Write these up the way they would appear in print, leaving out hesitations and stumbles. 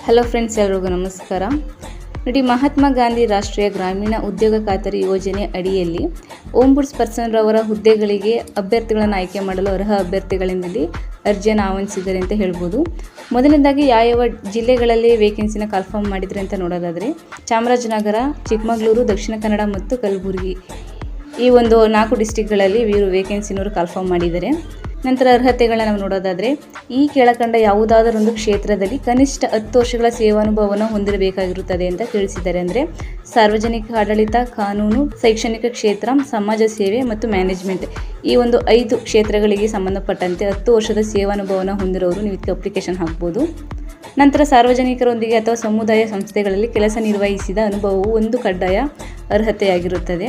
Hello friends, ಎಲ್ಲರಿಗೂ ನಮಸ್ಕಾರ. ನೋಡಿ, ಮಹಾತ್ಮ ಗಾಂಧಿ ರಾಷ್ಟ್ರೀಯ ಗ್ರಾಮೀಣ ಉದ್ಯೋಗ ಖಾತರಿ ಯೋಜನೆ ಅಡಿಯಲ್ಲಿ ಓಂಬುಡ್ಸ್ ಪರ್ಸನ್ ರವರ ಹುದ್ದೆಗಳಿಗೆ ಅಭ್ಯರ್ಥಿಗಳನ್ನು ಆಯ್ಕೆ ಮಾಡಲು ಅರ್ಹ ಅಭ್ಯರ್ಥಿಗಳಿಂದ ಅರ್ಜಿಯನ್ನು ಆಹ್ವಾನಿಸಿದ್ದಾರೆ ಅಂತ ಹೇಳ್ಬೋದು. ಮೊದಲನೇದಾಗಿ ಯಾವ ಜಿಲ್ಲೆಗಳಲ್ಲಿ ವೇಕೆನ್ಸಿನ ಕನ್ಫರ್ಮ್ ಮಾಡಿದರೆ ಅಂತ ನೋಡೋದಾದರೆ, ಚಾಮರಾಜನಗರ, ಚಿಕ್ಕಮಗಳೂರು, ದಕ್ಷಿಣ ಕನ್ನಡ ಮತ್ತು ಕಲಬುರಗಿ ಈ ಒಂದು 4 ಡಿಸ್ಟಿಕ್ಗಳಲ್ಲಿ ಇವರು ವೇಕೆನ್ಸಿನವರು ಕನ್ಫರ್ಮ್ ಮಾಡಿದ್ದಾರೆ. ನಂತರ ಅರ್ಹತೆಗಳನ್ನ ನಾವು ನೋಡೋದಾದರೆ, ಈ ಕೆಳಕಂಡ ಯಾವುದಾದರೊಂದು ಕ್ಷೇತ್ರದಲ್ಲಿ ಕನಿಷ್ಠ 10 ವರ್ಷಗಳ ಸೇವಾನುಭವವನ್ನು ಹೊಂದಿರಬೇಕಾಗಿರುತ್ತದೆ ಅಂತ ತಿಳಿಸಿದ್ದಾರೆ. ಅಂದರೆ ಸಾರ್ವಜನಿಕ ಆಡಳಿತ, ಕಾನೂನು, ಶೈಕ್ಷಣಿಕ ಕ್ಷೇತ್ರ, ಸಮಾಜ ಸೇವೆ ಮತ್ತು ಮ್ಯಾನೇಜ್ಮೆಂಟ್ ಈ ಒಂದು 5 ಕ್ಷೇತ್ರಗಳಿಗೆ ಸಂಬಂಧಪಟ್ಟಂತೆ 10 ವರ್ಷದ ಸೇವಾನುಭವವನ್ನು ಹೊಂದಿರೋರು ನೀವು ಇದಕ್ಕೆ ಅಪ್ಲಿಕೇಶನ್ ಹಾಕ್ಬೋದು. ನಂತರ ಸಾರ್ವಜನಿಕರೊಂದಿಗೆ ಅಥವಾ ಸಮುದಾಯ ಸಂಸ್ಥೆಗಳಲ್ಲಿ ಕೆಲಸ ನಿರ್ವಹಿಸಿದ ಅನುಭವವು ಒಂದು ಕಡ್ಡಾಯ ಅರ್ಹತೆಯಾಗಿರುತ್ತದೆ.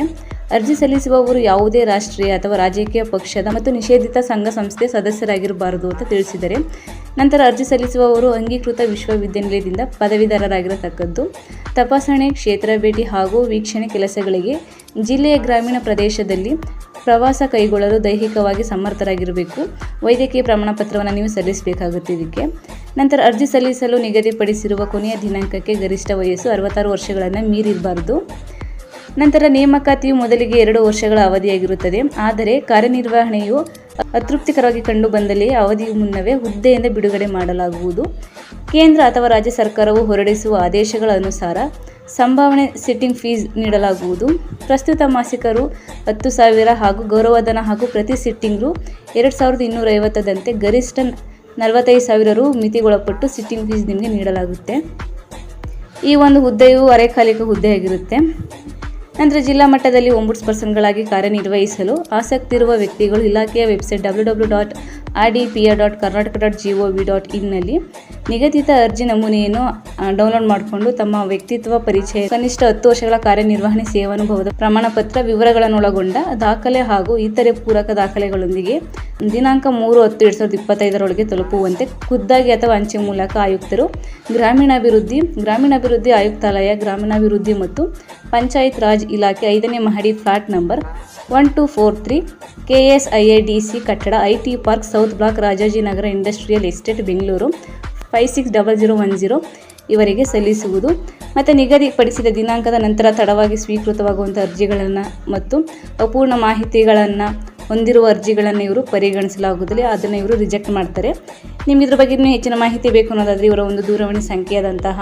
ಅರ್ಜಿ ಸಲ್ಲಿಸುವವರು ಯಾವುದೇ ರಾಷ್ಟ್ರೀಯ ಅಥವಾ ರಾಜಕೀಯ ಪಕ್ಷದ ಮತ್ತು ನಿಷೇಧಿತ ಸಂಘ ಸಂಸ್ಥೆ ಸದಸ್ಯರಾಗಿರಬಾರದು ಅಂತ ತಿಳಿಸಿದ್ದಾರೆ. ನಂತರ ಅರ್ಜಿ ಸಲ್ಲಿಸುವವರು ಅಂಗೀಕೃತ ವಿಶ್ವವಿದ್ಯಾನಿಲಯದಿಂದ ಪದವೀಧರರಾಗಿರತಕ್ಕದ್ದು. ತಪಾಸಣೆ, ಕ್ಷೇತ್ರ ಭೇಟಿ ಹಾಗೂ ವೀಕ್ಷಣೆ ಕೆಲಸಗಳಿಗೆ ಜಿಲ್ಲೆಯ ಗ್ರಾಮೀಣ ಪ್ರದೇಶದಲ್ಲಿ ಪ್ರವಾಸ ಕೈಗೊಳ್ಳಲು ದೈಹಿಕವಾಗಿ ಸಮರ್ಥರಾಗಿರಬೇಕು. ವೈದ್ಯಕೀಯ ಪ್ರಮಾಣಪತ್ರವನ್ನು ನೀವು ಸಲ್ಲಿಸಬೇಕಾಗುತ್ತೆ ಇದಕ್ಕೆ. ನಂತರ ಅರ್ಜಿ ಸಲ್ಲಿಸಲು ನಿಗದಿಪಡಿಸಿರುವ ಕೊನೆಯ ದಿನಾಂಕಕ್ಕೆ ಗರಿಷ್ಠ ವಯಸ್ಸು 66 ವರ್ಷಗಳನ್ನು ಮೀರಿರಬಾರದು. ನಂತರ ನೇಮಕಾತಿಯು ಮೊದಲಿಗೆ 2 ವರ್ಷಗಳ ಅವಧಿಯಾಗಿರುತ್ತದೆ. ಆದರೆ ಕಾರ್ಯನಿರ್ವಹಣೆಯು ಅತೃಪ್ತಿಕರವಾಗಿ ಕಂಡು ಬಂದಲ್ಲಿ ಅವಧಿಯು ಮುನ್ನವೇ ಹುದ್ದೆಯಿಂದ ಬಿಡುಗಡೆ ಮಾಡಲಾಗುವುದು. ಕೇಂದ್ರ ಅಥವಾ ರಾಜ್ಯ ಸರ್ಕಾರವು ಹೊರಡಿಸುವ ಆದೇಶಗಳ ಅನುಸಾರ ಸಂಭಾವನೆ ಸಿಟ್ಟಿಂಗ್ ಫೀಸ್ ನೀಡಲಾಗುವುದು. ಪ್ರಸ್ತುತ ಮಾಸಿಕ ರು 10,000 ಹಾಗೂ ಗೌರವಧನ ಹಾಗೂ ಪ್ರತಿ ಸಿಟ್ಟಿಂಗ್ ರು 2,250ದಂತೆ ಗರಿಷ್ಠ 45,000 ರು ಮಿತಿಗೊಳಪಟ್ಟು ಸಿಟ್ಟಿಂಗ್ ಫೀಸ್ ನಿಮಗೆ ನೀಡಲಾಗುತ್ತೆ. ಈ ಒಂದು ಹುದ್ದೆಯು ಅರೆಕಾಲಿಕ ಹುದ್ದೆಯಾಗಿರುತ್ತೆ. ನಂತರ ಜಿಲ್ಲಾ ಮಟ್ಟದಲ್ಲಿ ಓಂಬುಡ್ಸ್ ಪರ್ಸನ್ಗಳಾಗಿ ಕಾರ್ಯನಿರ್ವಹಿಸಲು ಆಸಕ್ತಿ ಇರುವ ವ್ಯಕ್ತಿಗಳು ಇಲಾಖೆಯ ವೆಬ್ಸೈಟ್ www.rdpa.karnataka.gov.in ನಲ್ಲಿ ನಿಗದಿತ ಅರ್ಜಿ ನಮೂನೆಯನ್ನು ಡೌನ್ಲೋಡ್ ಮಾಡಿಕೊಂಡು ತಮ್ಮ ವ್ಯಕ್ತಿತ್ವ ಪರಿಚಯ, ಕನಿಷ್ಠ 10 ವರ್ಷಗಳ ಕಾರ್ಯನಿರ್ವಹಣೆ ಸೇವಾನುಭವದ ಪ್ರಮಾಣಪತ್ರ ವಿವರಗಳನ್ನು ಒಳಗೊಂಡ ದಾಖಲೆ ಹಾಗೂ ಇತರೆ ಪೂರಕ ದಾಖಲೆಗಳೊಂದಿಗೆ ದಿನಾಂಕ 3/10/2025 ತಲುಪುವಂತೆ ಖುದ್ದಾಗಿ ಅಥವಾ ಅಂಚೆ ಮೂಲಕ ಆಯುಕ್ತರು, ಗ್ರಾಮೀಣಾಭಿವೃದ್ಧಿ ಆಯುಕ್ತಾಲಯ, ಗ್ರಾಮೀಣಾಭಿವೃದ್ಧಿ ಮತ್ತು ಪಂಚಾಯತ್ ರಾಜ್ ಇಲಾಖೆ 5ನೇ ಮಹಡಿ ಫ್ಲಾಟ್ ನಂಬರ್ 1243 KSIIDC ಕಟ್ಟಡ IT park south block, Rajajinagar industrial estate, Bengaluru 560010 ಇವರಿಗೆ ಸಲ್ಲಿಸುವುದು. ಮತ್ತು ನಿಗದಿಪಡಿಸಿದ ದಿನಾಂಕದ ನಂತರ ತಡವಾಗಿ ಸ್ವೀಕೃತವಾಗುವಂಥ ಅರ್ಜಿಗಳನ್ನು ಮತ್ತು ಅಪೂರ್ಣ ಮಾಹಿತಿಗಳನ್ನು ಹೊಂದಿರುವ ಅರ್ಜಿಗಳನ್ನು ಇವರು ಪರಿಗಣಿಸಲಾಗುವುದಿಲ್ಲ. ಅದನ್ನು ಇವರು ರಿಜೆಕ್ಟ್ ಮಾಡ್ತಾರೆ. ನಿಮ್ಗೆ ಇದ್ರ ಬಗ್ಗೆ ಇನ್ನೂ ಹೆಚ್ಚಿನ ಮಾಹಿತಿ ಬೇಕು ಅನ್ನೋದಾದರೆ ಇವರ ಒಂದು ದೂರವಾಣಿ ಸಂಖ್ಯೆಯಾದಂತಹ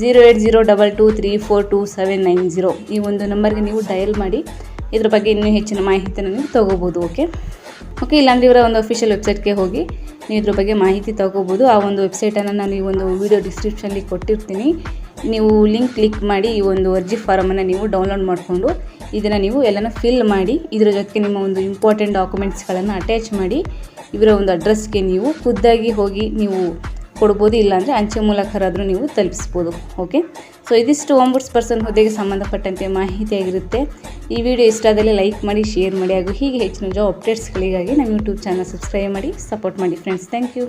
08022342790 ಈ ಒಂದು ನಂಬರ್ಗೆ ನೀವು ಡಯಲ್ ಮಾಡಿ ಇದ್ರ ಬಗ್ಗೆ ಇನ್ನೂ ಹೆಚ್ಚಿನ ಮಾಹಿತಿಯನ್ನು ನೀವು ತೊಗೋಬೋದು. ಓಕೆ, ಇಲ್ಲಾಂದರೆ ಇವರ ಒಂದು ಅಫಿಷಿಯಲ್ ವೆಬ್ಸೈಟ್ಗೆ ಹೋಗಿ ನೀವು ಇದ್ರ ಬಗ್ಗೆ ಮಾಹಿತಿ ತೊಗೋಬೋದು. ಆ ಒಂದು ವೆಬ್ಸೈಟನ್ನು ನಾನು ಈ ಒಂದು ವಿಡಿಯೋ ಡಿಸ್ಕ್ರಿಪ್ಷನ್ಲಿ ಕೊಟ್ಟಿರ್ತೀನಿ. ನೀವು ಲಿಂಕ್ ಕ್ಲಿಕ್ ಮಾಡಿ ಈ ಒಂದು ಅರ್ಜಿ ಫಾರಮನ್ನು ನೀವು ಡೌನ್ಲೋಡ್ ಮಾಡಿಕೊಂಡು ಇದನ್ನು ನೀವು ಎಲ್ಲನೂ ಫಿಲ್ ಮಾಡಿ ಇದರ ಜೊತೆಗೆ ನಿಮ್ಮ ಒಂದು ಇಂಪಾರ್ಟೆಂಟ್ ಡಾಕ್ಯುಮೆಂಟ್ಸ್ಗಳನ್ನು ಅಟ್ಯಾಚ್ ಮಾಡಿ ಇವರ ಒಂದು ಅಡ್ರೆಸ್ಗೆ ನೀವು ಖುದ್ದಾಗಿ ಹೋಗಿ ನೀವು ಕೊಡ್ಬೋದು. ಇಲ್ಲಾಂದರೆ ಅಂಚೆ ಮೂಲಕರಾದರೂ ನೀವು ತಲುಪಿಸ್ಬೋದು. ಓಕೆ, ಇದಿಷ್ಟು ಓಂಬುಡ್ಸ್ ಪರ್ಸನ್ ಹುದ್ದೆಗೆ ಸಂಬಂಧಪಟ್ಟಂತೆ ಮಾಹಿತಿಯಾಗಿರುತ್ತೆ. ಈ ವಿಡಿಯೋ ಇಷ್ಟ ಆದಲ್ಲಿ ಲೈಕ್ ಮಾಡಿ, ಶೇರ್ ಮಾಡಿ ಹಾಗೂ ಹೀಗೆ ಹೆಚ್ಚಿನ ಜಾಬ್ ಅಪ್ಡೇಟ್ಸ್ಗಳಿಗಾಗಿ ನಮ್ಮ ಯೂಟ್ಯೂಬ್ ಚಾನಲ್ ಸಬ್ಸ್ಕ್ರೈಬ್ ಮಾಡಿ ಸಪೋರ್ಟ್ ಮಾಡಿ ಫ್ರೆಂಡ್ಸ್. Thank you.